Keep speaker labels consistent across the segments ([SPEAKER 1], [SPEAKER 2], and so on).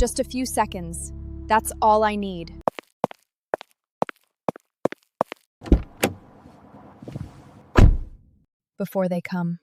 [SPEAKER 1] Just a few seconds. That's all I need. Before they come.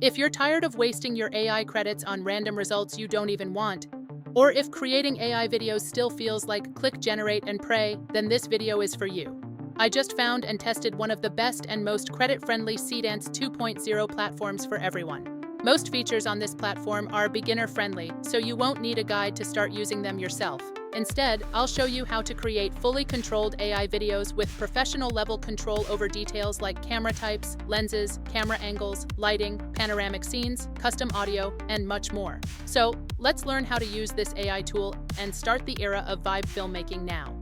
[SPEAKER 2] If you're tired of wasting your AI credits on random results you don't even want, or if creating AI videos still feels like click, generate, and pray, then this video is for you. I just found and tested one of the best and most credit-friendly Seedance 2.0 platforms for everyone. Most features on this platform are beginner-friendly, so you won't need a guide to start using them yourself. Instead, I'll show you how to create fully controlled AI videos with professional-level control over details like camera types, lenses, camera angles, lighting, panoramic scenes, custom audio, and much more. So, let's learn how to use this AI tool and start the era of vibe filmmaking now.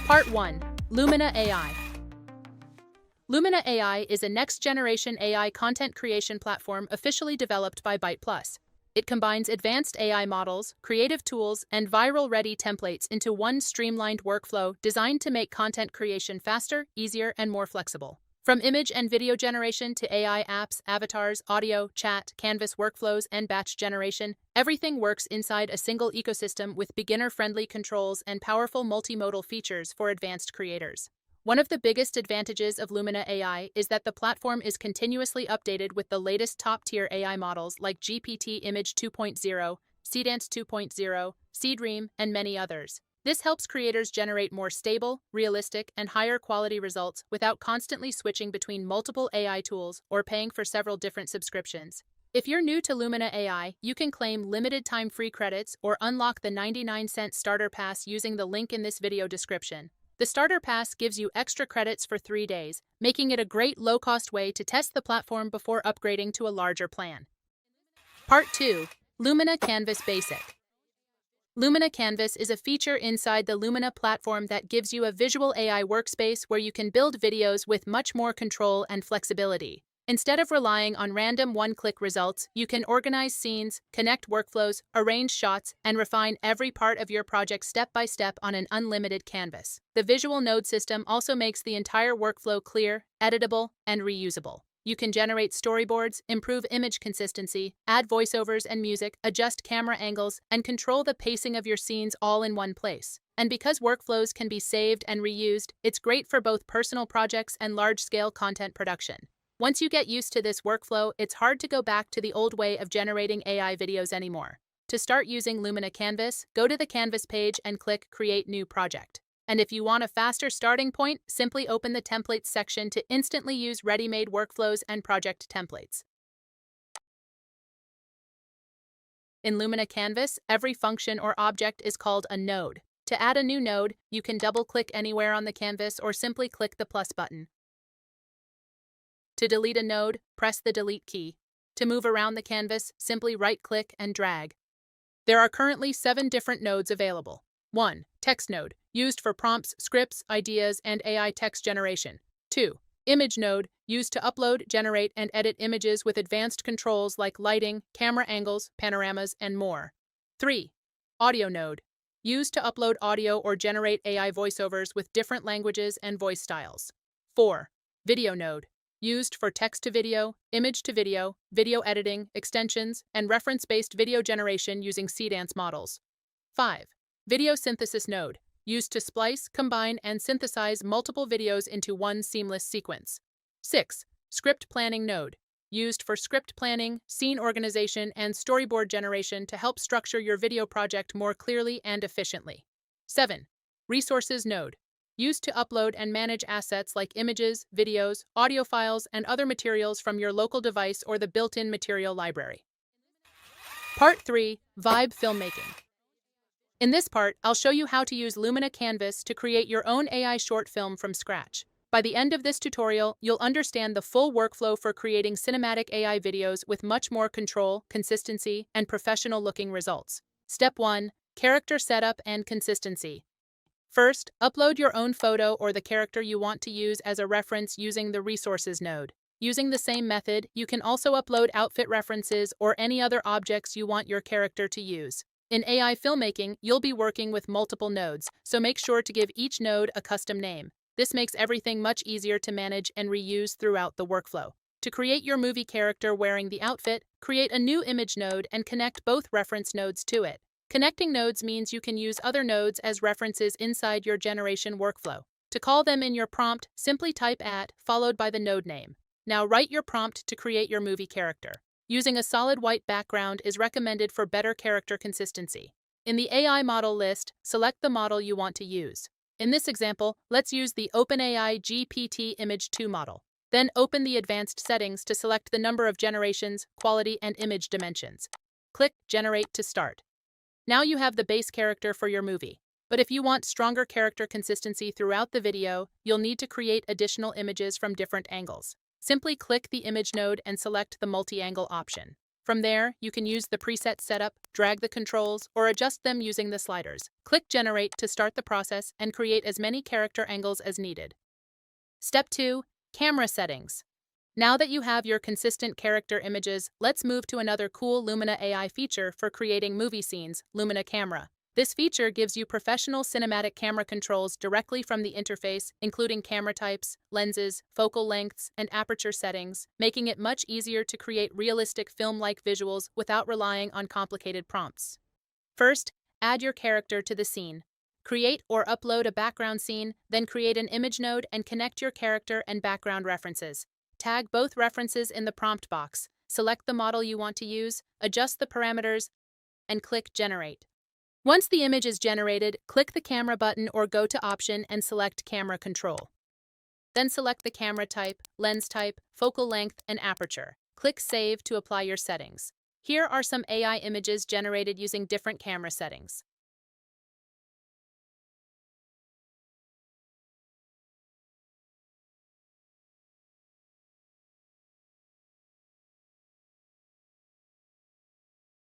[SPEAKER 2] Part 1. Lumina AI. Lumina AI is a next-generation AI content creation platform officially developed by Byte+. It combines advanced AI models, creative tools, and viral-ready templates into one streamlined workflow designed to make content creation faster, easier, and more flexible. From image and video generation to AI apps, avatars, audio, chat, Canvas workflows, and batch generation, everything works inside a single ecosystem with beginner-friendly controls and powerful multimodal features for advanced creators. One of the biggest advantages of Lumina AI is that the platform is continuously updated with the latest top-tier AI models like GPT Image 2.0, Seedance 2.0, Seedream, and many others. This helps creators generate more stable, realistic, and higher-quality results without constantly switching between multiple AI tools or paying for several different subscriptions. If you're new to Lumina AI, you can claim limited-time free credits or unlock the 99-cent starter pass using the link in this video description. The starter pass gives you extra credits for 3 days, making it a great low-cost way to test the platform before upgrading to a larger plan. Part 2. Lumina Canvas Basic. Lumina Canvas is a feature inside the Lumina platform that gives you a visual AI workspace where you can build videos with much more control and flexibility. Instead of relying on random one-click results, you can organize scenes, connect workflows, arrange shots, and refine every part of your project step by step on an unlimited canvas. The visual node system also makes the entire workflow clear, editable, and reusable. You can generate storyboards, improve image consistency, add voiceovers and music, adjust camera angles, and control the pacing of your scenes all in one place. And because workflows can be saved and reused, it's great for both personal projects and large-scale content production. Once you get used to this workflow, it's hard to go back to the old way of generating AI videos anymore. To start using Lumina Canvas, go to the Canvas page and click Create New Project. And if you want a faster starting point, simply open the Templates section to instantly use ready-made workflows and project templates. In Lumina Canvas, every function or object is called a node. To add a new node, you can double-click anywhere on the canvas or simply click the plus button. To delete a node, press the Delete key. To move around the canvas, simply right-click and drag. There are currently 7 different nodes available. 1. Text node, used for prompts, scripts, ideas, and AI text generation. 2. Image node, used to upload, generate, and edit images with advanced controls like lighting, camera angles, panoramas, and more. 3. Audio node, used to upload audio or generate AI voiceovers with different languages and voice styles. 4. Video node, used for text-to-video, image-to-video, video editing, extensions, and reference-based video generation using Seedance models. 5. Video synthesis node, used to splice, combine, and synthesize multiple videos into one seamless sequence. 6. Script planning node, used for script planning, scene organization, and storyboard generation to help structure your video project more clearly and efficiently. 7. Resources node, used to upload and manage assets like images, videos, audio files, and other materials from your local device or the built-in material library. Part 3. Vibe Filmmaking. In this part, I'll show you how to use Lumina Canvas to create your own AI short film from scratch. By the end of this tutorial, you'll understand the full workflow for creating cinematic AI videos with much more control, consistency, and professional-looking results. Step 1. Character setup and consistency. First, upload your own photo or the character you want to use as a reference using the Resources node. Using the same method, you can also upload outfit references or any other objects you want your character to use. In AI filmmaking, you'll be working with multiple nodes, so make sure to give each node a custom name. This makes everything much easier to manage and reuse throughout the workflow. To create your movie character wearing the outfit, create a new image node and connect both reference nodes to it. Connecting nodes means you can use other nodes as references inside your generation workflow. To call them in your prompt, simply type @ followed by the node name. Now write your prompt to create your movie character. Using a solid white background is recommended for better character consistency. In the AI model list, select the model you want to use. In this example, let's use the OpenAI GPT Image 2 model. Then open the advanced settings to select the number of generations, quality, and image dimensions. Click Generate to start. Now you have the base character for your movie. But if you want stronger character consistency throughout the video, you'll need to create additional images from different angles. Simply click the image node and select the multi-angle option. From there, you can use the preset setup, drag the controls, or adjust them using the sliders. Click Generate to start the process and create as many character angles as needed. Step 2. Camera settings. Now that you have your consistent character images, let's move to another cool Lumina AI feature for creating movie scenes, Lumina Camera. This feature gives you professional cinematic camera controls directly from the interface, including camera types, lenses, focal lengths, and aperture settings, making it much easier to create realistic film-like visuals without relying on complicated prompts. First, add your character to the scene. Create or upload a background scene, then create an image node and connect your character and background references. Tag both references in the prompt box. Select the model you want to use, adjust the parameters, and click Generate. Once the image is generated, click the camera button or go to Option and select Camera Control. Then select the camera type, lens type, focal length, and aperture. Click Save to apply your settings. Here are some AI images generated using different camera settings.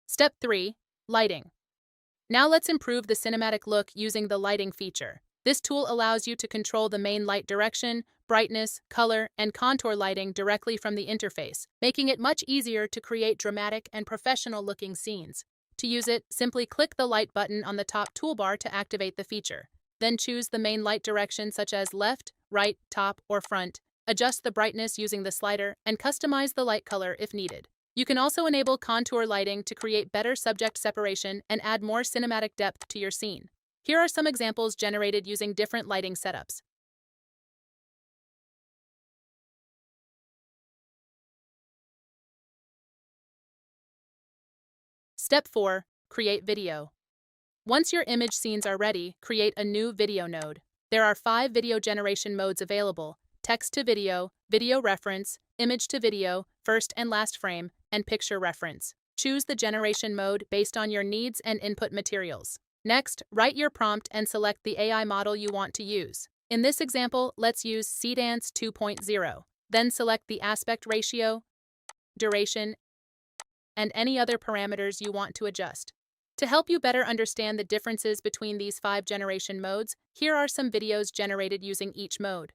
[SPEAKER 2] Step 3. Lighting. Now let's improve the cinematic look using the lighting feature. This tool allows you to control the main light direction, brightness, color, and contour lighting directly from the interface, making it much easier to create dramatic and professional-looking scenes. To use it, simply click the light button on the top toolbar to activate the feature. Then choose the main light direction such as left, right, top, or front. Adjust the brightness using the slider, and customize the light color if needed. You can also enable contour lighting to create better subject separation and add more cinematic depth to your scene. Here are some examples generated using different lighting setups. Step 4. Create video. Once your image scenes are ready, create a new video node. There are 5 video generation modes available: text to video, video reference, image to video, first and last frame, and picture reference. Choose the generation mode based on your needs and input materials. Next, write your prompt and select the AI model you want to use. In this example, let's use Seedance 2.0. Then select the aspect ratio, duration, and any other parameters you want to adjust. To help you better understand the differences between these 5 generation modes, here are some videos generated using each mode.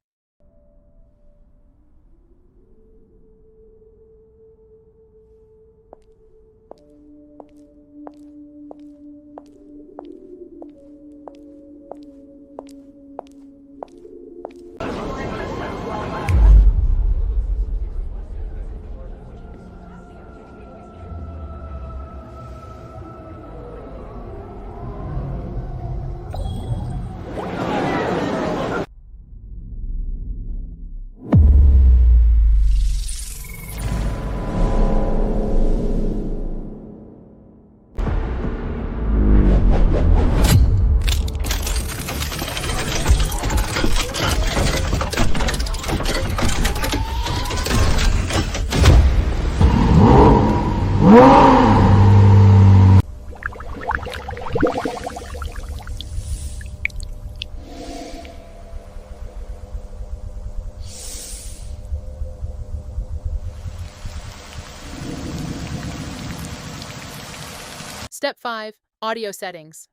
[SPEAKER 2] Step 5. Audio settings.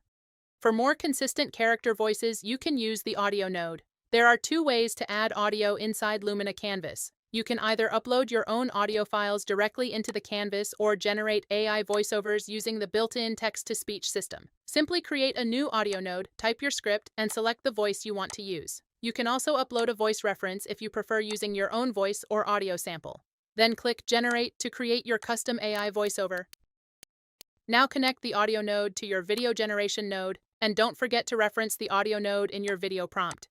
[SPEAKER 2] For more consistent character voices, you can use the audio node. There are 2 ways to add audio inside Lumina Canvas. You can either upload your own audio files directly into the canvas or generate AI voiceovers using the built-in text-to-speech system. Simply create a new audio node, type your script, and select the voice you want to use. You can also upload a voice reference if you prefer using your own voice or audio sample. Then click Generate to create your custom AI voiceover. Now connect the audio node to your video generation node, and don't forget to reference the audio node in your video prompt.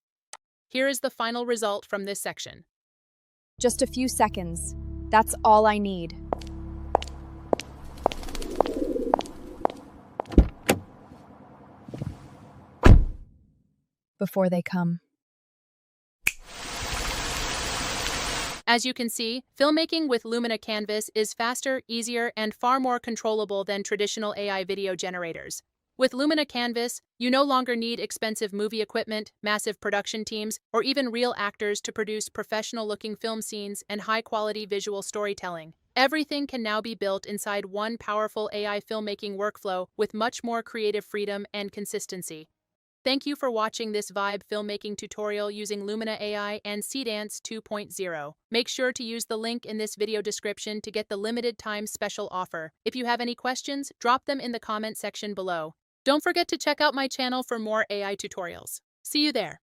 [SPEAKER 2] Here is the final result from this section.
[SPEAKER 1] Just a few seconds. That's all I need. Before they come.
[SPEAKER 2] As you can see, filmmaking with Lumina Canvas is faster, easier, and far more controllable than traditional AI video generators. With Lumina Canvas, you no longer need expensive movie equipment, massive production teams, or even real actors to produce professional-looking film scenes and high-quality visual storytelling. Everything can now be built inside one powerful AI filmmaking workflow with much more creative freedom and consistency. Thank you for watching this Vibe filmmaking tutorial using Lumina AI and Seedance 2.0. Make sure to use the link in this video description to get the limited time special offer. If you have any questions, drop them in the comment section below. Don't forget to check out my channel for more AI tutorials. See you there.